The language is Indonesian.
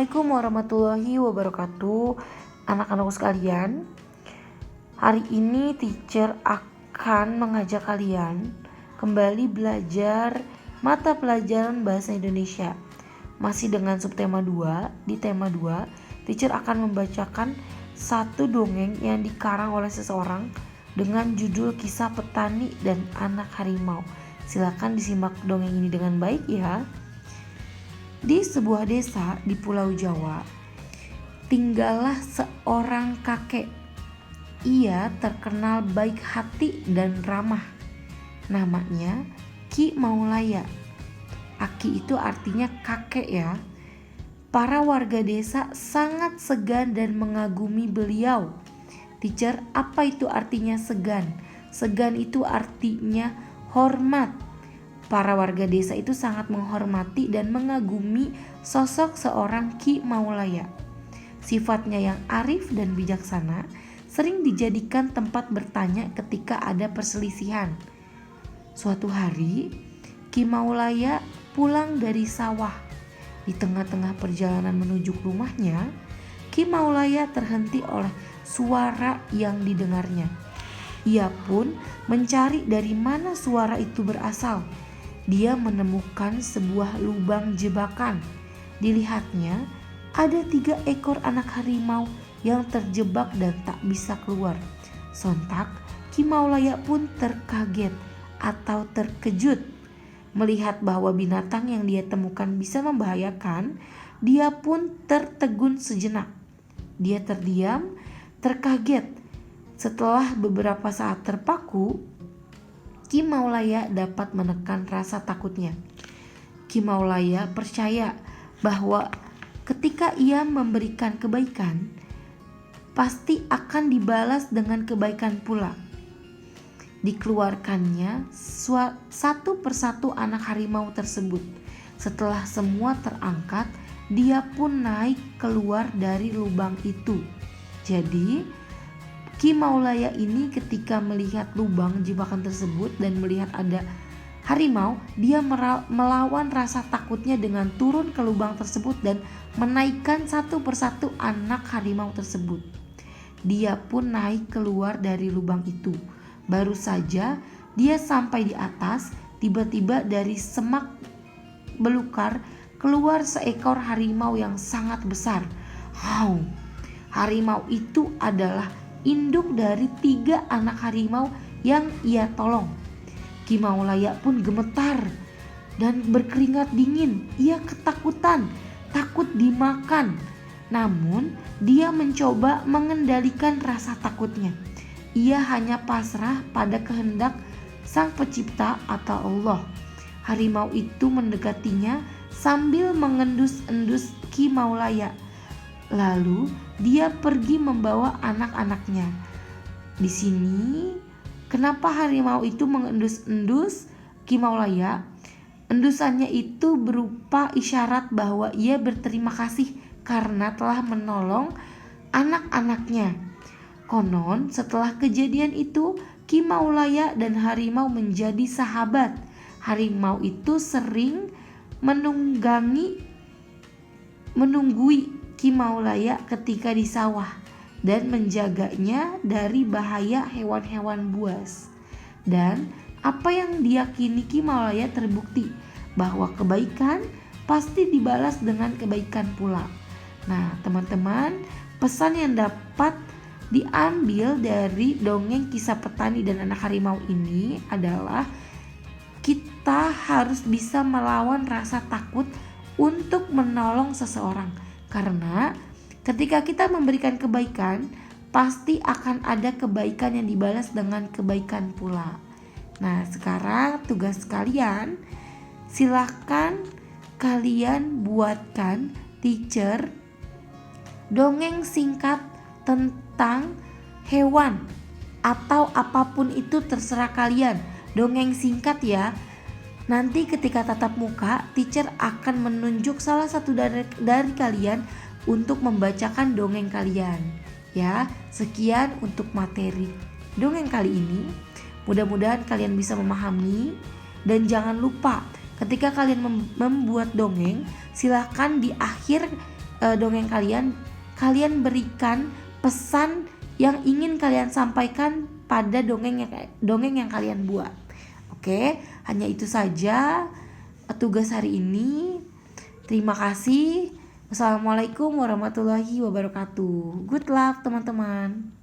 Assalamualaikum warahmatullahi wabarakatuh. Anak-anakku sekalian, hari ini teacher akan mengajak kalian kembali belajar mata pelajaran bahasa Indonesia. Masih dengan subtema 2. Di tema 2, teacher akan membacakan satu dongeng yang dikarang oleh seseorang dengan judul Kisah Petani dan Anak Harimau. Silakan disimak dongeng ini dengan baik ya. Di sebuah desa di Pulau Jawa, tinggallah seorang kakek. Ia terkenal baik hati dan ramah. Namanya Ki Maulaya. Aki itu artinya kakek ya. Para warga desa sangat segan dan mengagumi beliau. Teacher, apa itu artinya segan? Segan itu artinya hormat. Para warga desa itu sangat menghormati dan mengagumi sosok seorang Ki Maulaya. Sifatnya yang arif dan bijaksana sering dijadikan tempat bertanya ketika ada perselisihan. Suatu hari, Ki Maulaya pulang dari sawah. Di tengah-tengah perjalanan menuju ke rumahnya, Ki Maulaya terhenti oleh suara yang didengarnya. Ia pun mencari dari mana suara itu berasal. Dia menemukan sebuah lubang jebakan. Dilihatnya ada 3 ekor anak harimau yang terjebak dan tak bisa keluar. Sontak Ki Maulaya pun terkaget atau terkejut. Melihat bahwa binatang yang dia temukan bisa membahayakan, dia pun tertegun sejenak. Dia terdiam, terkaget. Setelah beberapa saat terpaku, Ki Maulaya dapat menekan rasa takutnya. Ki Maulaya percaya bahwa ketika ia memberikan kebaikan, pasti akan dibalas dengan kebaikan pula. Dikeluarkannya satu persatu anak harimau tersebut. Setelah semua terangkat, dia pun naik keluar dari lubang itu. Jadi Ki Maulaya ini ketika melihat lubang jebakan tersebut dan melihat ada harimau, dia melawan rasa takutnya dengan turun ke lubang tersebut dan menaikkan satu persatu anak harimau tersebut. Dia pun naik keluar dari lubang itu. Baru saja dia sampai di atas, tiba-tiba dari semak belukar keluar seekor harimau yang sangat besar. Harimau itu adalah induk dari 3 anak harimau yang ia tolong. Ki Maulaya pun gemetar dan berkeringat dingin. Ia ketakutan, takut dimakan. Namun dia mencoba mengendalikan rasa takutnya. Ia hanya pasrah pada kehendak Sang Pencipta atau Allah. Harimau itu mendekatinya sambil mengendus-endus Ki Maulaya. Lalu dia pergi membawa anak-anaknya. Di sini, kenapa harimau itu mengendus-endus Ki Maulaya? Endusannya itu berupa isyarat bahwa ia berterima kasih karena telah menolong anak-anaknya. Konon setelah kejadian itu, Ki Maulaya dan harimau menjadi sahabat. Harimau itu sering menunggui Ki Maulaya ketika di sawah dan menjaganya dari bahaya hewan-hewan buas. Dan apa yang diyakini Ki Maulaya terbukti bahwa kebaikan pasti dibalas dengan kebaikan pula. Nah, teman-teman, pesan yang dapat diambil dari dongeng Kisah Petani dan Anak Harimau ini adalah kita harus bisa melawan rasa takut untuk menolong seseorang. Karena ketika kita memberikan kebaikan, pasti akan ada kebaikan yang dibalas dengan kebaikan pula. Nah, sekarang tugas kalian, silakan kalian buatkan teacher dongeng singkat tentang hewan atau apapun itu, terserah kalian. Dongeng singkat ya. Nanti ketika tatap muka, teacher akan menunjuk salah satu dari kalian untuk membacakan dongeng kalian. Ya, sekian untuk materi dongeng kali ini. Mudah-mudahan kalian bisa memahami. Dan jangan lupa, ketika kalian membuat dongeng, silahkan di akhir dongeng kalian, kalian berikan pesan yang ingin kalian sampaikan pada dongeng yang kalian buat. Oke, hanya itu saja tugas hari ini. Terima kasih. Wassalamualaikum warahmatullahi wabarakatuh. Good luck teman-teman.